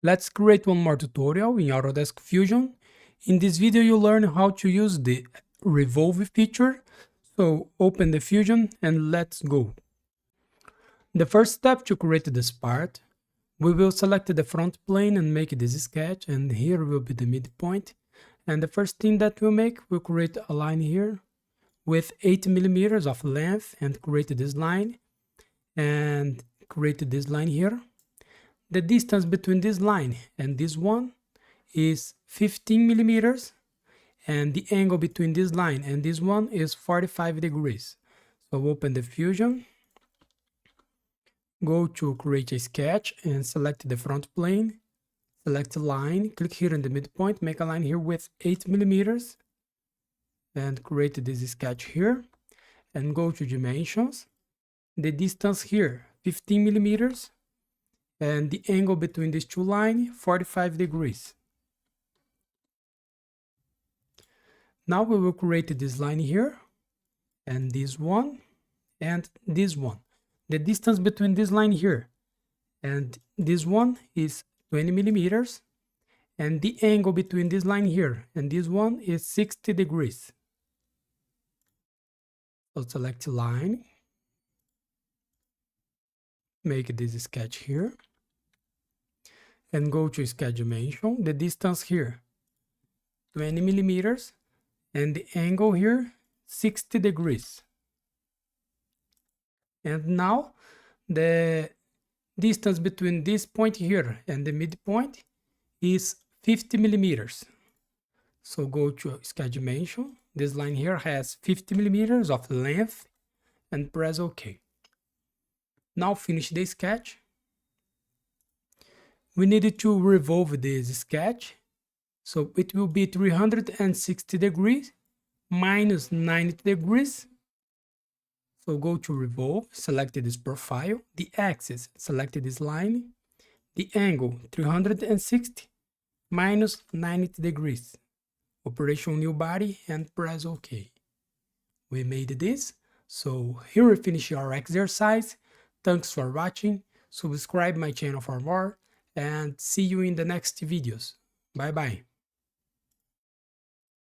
Let's create one more tutorial in Autodesk Fusion. In this video you'll learn how to use the Revolve feature. So open the Fusion and let's go. The first step to create this part, we will select the front plane and make this sketch, and here will be the midpoint. And the first thing that we'll make, we'll create a line here with 8 millimeters of length and create this line and create this line here. The distance between this line and this one is 15 millimeters, and the angle between this line and this one is 45 degrees. So open the Fusion, go to create a sketch and select the front plane, select a line, click here in the midpoint, make a line here with 8 millimeters and create this sketch here, and go to dimensions. The distance here 15 millimeters and the angle between these two lines 45 degrees. Now we will create this line here and this one and this one. The distance between this line here and this one is 20 millimeters, and the angle between this line here and this one is 60 degrees. So select line, make this sketch here, and go to sketch dimension. The distance here 20 millimeters and the angle here 60 degrees. And now the distance between this point here and the midpoint is 50 millimeters. So go to sketch dimension. This line here has 50 millimeters of length and press OK. Now finish the sketch. We need to revolve this sketch. So it will be 360 degrees minus 90 degrees. So go to Revolve, select this profile, the axis, select this line, the angle 360 minus 90 degrees. Operation new body and press OK. We made this. So here we finish our exercise. Thanks for watching. Subscribe my channel for more and see you in the next videos. Bye bye.